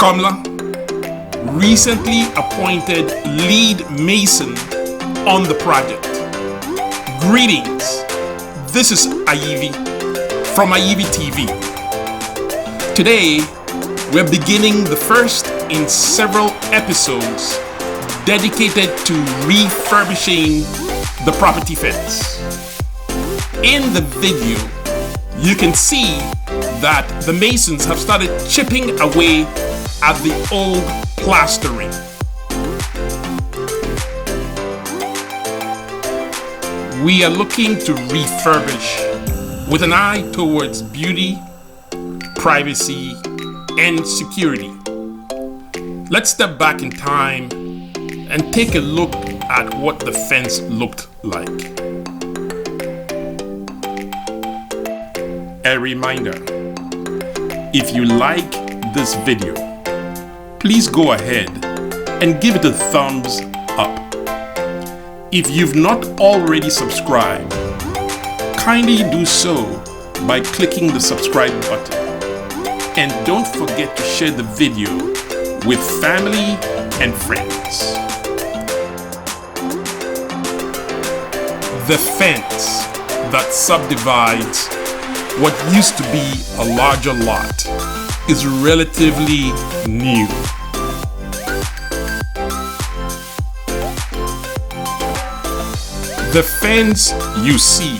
Kamla, recently appointed lead mason on the project. Greetings, this is Ayivi from Ayivi TV. Today, we're beginning the first in several episodes dedicated to refurbishing the property fence. In the video, you can see that the masons have started chipping away at the old plastering. We are looking to refurbish with an eye towards beauty, privacy, and security. Let's step back in time and take a look at what the fence looked like. A reminder, if you like this video, please go ahead and give it a thumbs up. If you've not already subscribed, kindly do so by clicking the subscribe button. And don't forget to share the video with family and friends. The fence that subdivides what used to be a larger lot is relatively new. The fence you see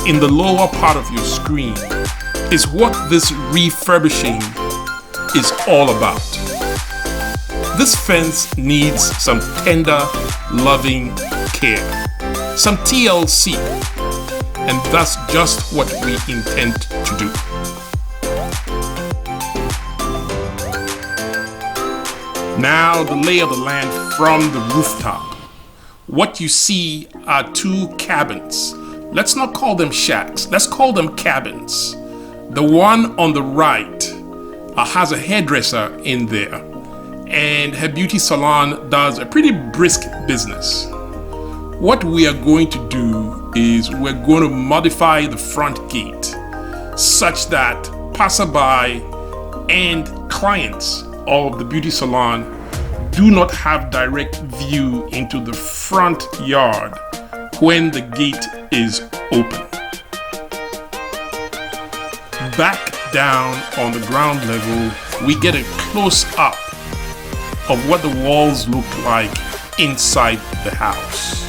in the lower part of your screen is what this refurbishing is all about. This fence needs some tender, loving care, some TLC. And that's just what we intend to do. Now, the lay of the land from the rooftop. What you see are two cabins. Let's not call them shacks. Let's call them cabins. The one on the right has a hairdresser in there, and her beauty salon does a pretty brisk business. What we are going to do is we're going to modify the front gate such that passerby and clients of the beauty salon do not have direct view into the front yard when the gate is open. Back down on the ground level, we get a close-up of what the walls look like inside the house.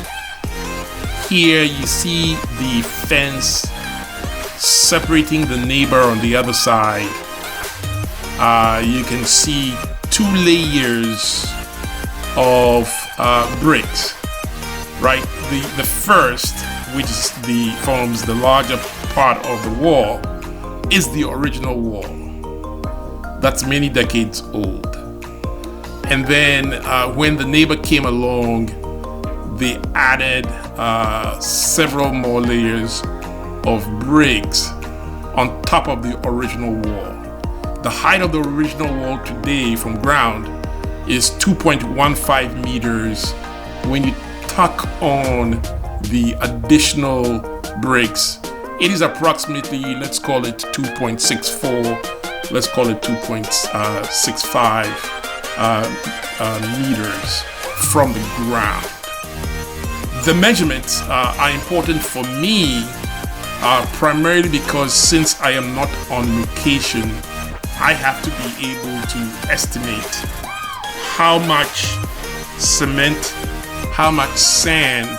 Here you see the fence separating the neighbor on the other side. You can see two layers of bricks, right? The first, which forms the larger part of the wall, is the original wall. That's many decades old. And then when the neighbor came along, they added several more layers of bricks on top of the original wall. The height of the original wall today from ground is 2.15 meters. When you tuck on the additional bricks, it is approximately, let's call it 2.64, let's call it 2.65 meters from the ground. The measurements are important for me primarily because since I am not on location, I have to be able to estimate how much cement, how much sand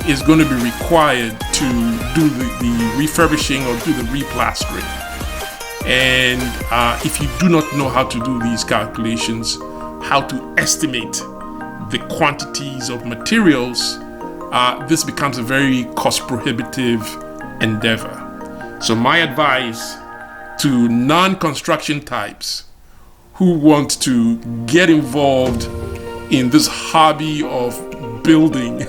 is going to be required to do the refurbishing or do the replastering. And if you do not know how to do these calculations, how to estimate the quantities of materials, this becomes a very cost-prohibitive endeavor. So my advice to non-construction types who want to get involved in this hobby of building,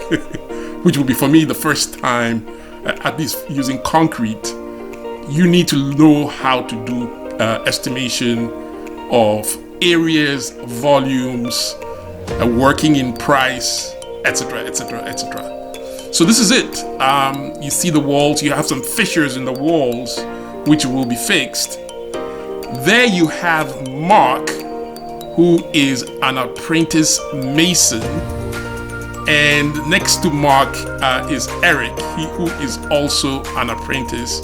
which will be for me the first time, at least using concrete, you need to know how to do estimation of areas, volumes, working in price, etc., etc., etc. So this is it. You see the walls, you have some fissures in the walls which will be fixed. There you have mark who is an apprentice mason. And next to Mark is Eric, who is also an apprentice.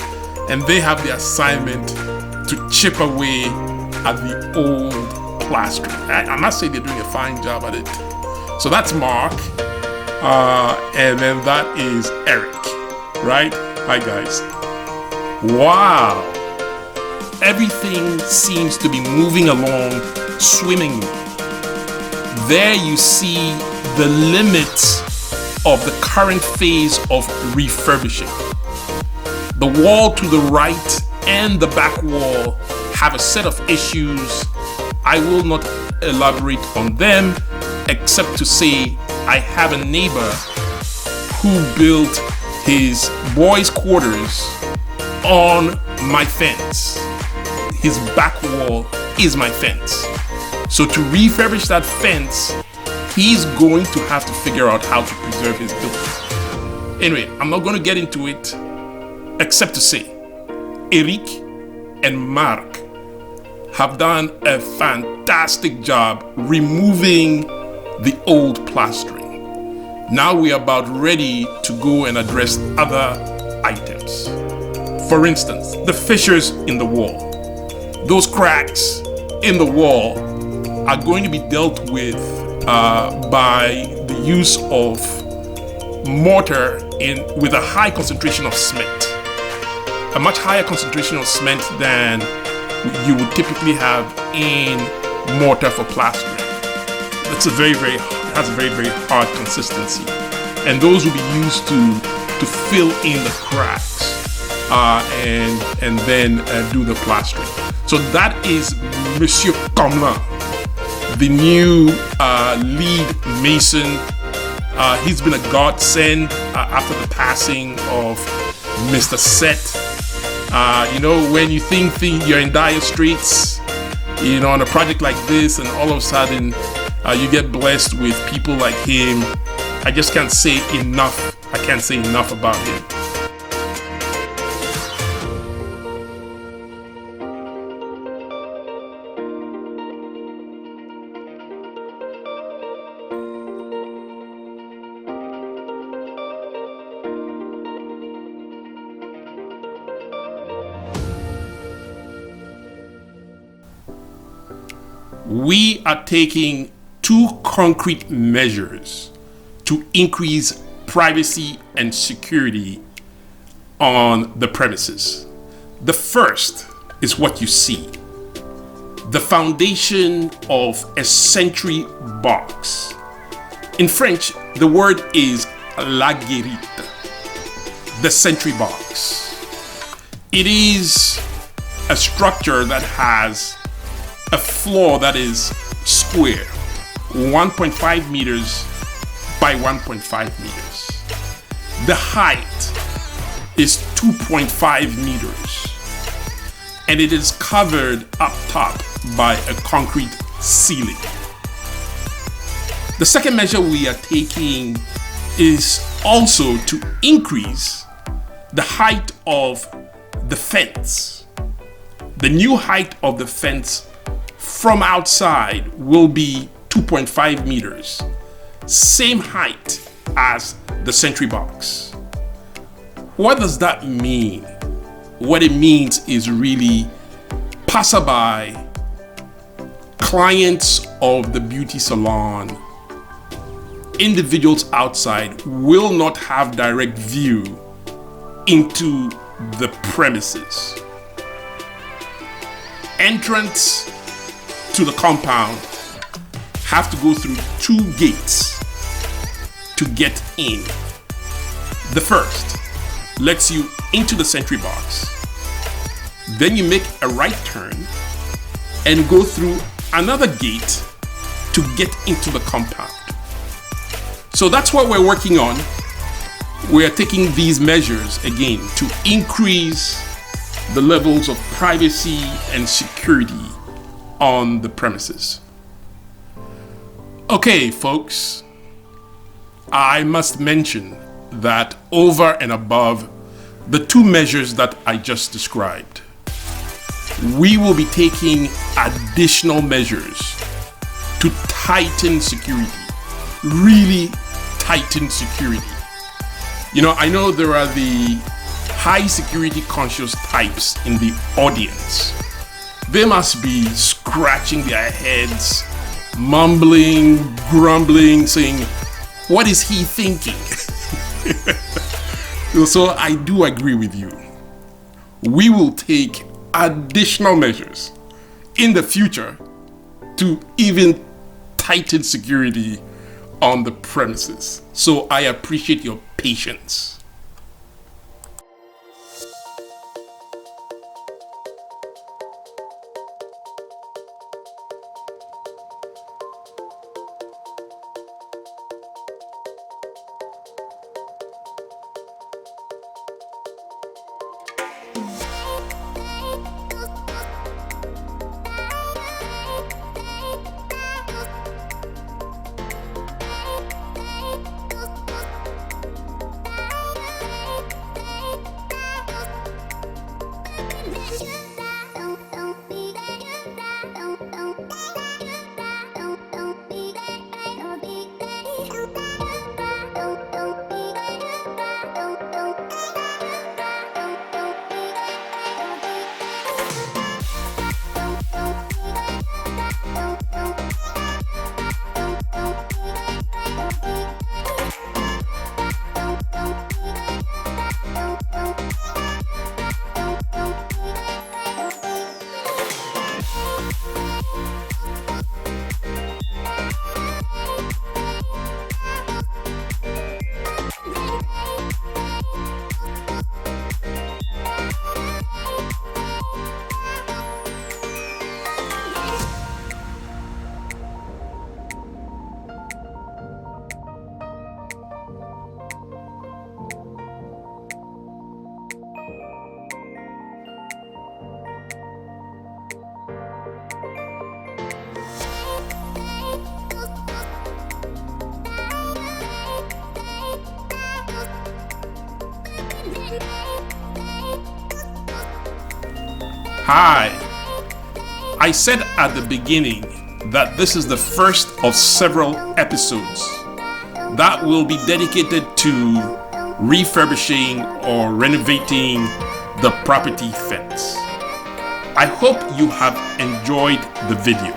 And they have the assignment to chip away at the old plastering. I must say they're doing a fine job at it. So that's Mark. And then that is Eric, right? Hi guys. Wow. Everything seems to be moving along swimmingly. There you see the limits of the current phase of refurbishing. The wall to the right and the back wall have a set of issues. I will not elaborate on them except to say I have a neighbor who built his boys' quarters on my fence. His back wall is my fence. So to refurbish that fence, he's going to have to figure out how to preserve his building. Anyway, I'm not going to get into it except to say Eric and Mark have done a fantastic job removing the old plastering. Now we are about ready to go and address other items. For instance, the fissures in the wall. Those cracks in the wall are going to be dealt with by the use of mortar with a high concentration of cement. A much higher concentration of cement than you would typically have in mortar for plastering. It's has a very, very hard consistency. And those will be used to fill in the cracks and then do the plastering. So that is Monsieur Comlin, the new lead mason. He's been a godsend after the passing of Mr. Set. When you think you're in dire straits, on a project like this, and all of a sudden you get blessed with people like him, I just can't say enough. I can't say enough about him. We are taking two concrete measures to increase privacy and security on the premises. The first is what you see, the foundation of a sentry box. In French, the word is la guérite, the sentry box. It is a structure that has a floor that is square, 1.5 meters by 1.5 meters. The height is 2.5 meters, and it is covered up top by a concrete ceiling. The second measure we are taking is also to increase the height of the fence. The new height of the fence from outside will be 2.5 meters, same height as the sentry box. What does that mean? What it means is really passerby, clients of the beauty salon, individuals outside will not have direct view into the premises. Entrance to the compound have to go through two gates to get in. The first lets you into the sentry box. Then you make a right turn and go through another gate to get into the compound. So that's what we're working on. We're taking these measures again to increase the levels of privacy and security on the premises. Okay, folks, I must mention that over and above the two measures that I just described, we will be taking additional measures to tighten security, really tighten security. You know, I know there are the high security conscious types in the audience. They must be scratching their heads, mumbling, grumbling, saying, what is he thinking? So I do agree with you. We will take additional measures in the future to even tighten security on the premises. So I appreciate your patience. Hi. I said at the beginning that this is the first of several episodes that will be dedicated to refurbishing or renovating the property fence. I hope you have enjoyed the video.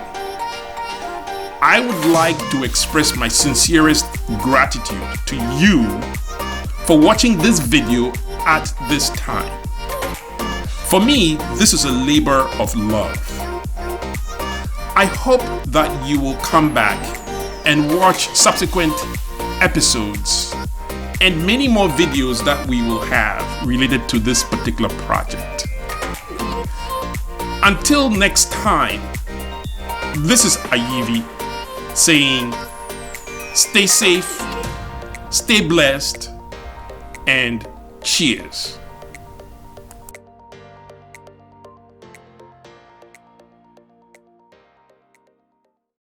I would like to express my sincerest gratitude to you for watching this video at this time. For me, this is a labor of love. I hope that you will come back and watch subsequent episodes and many more videos that we will have related to this particular project. Until next time, this is Ayivi saying, stay safe, stay blessed, and cheers.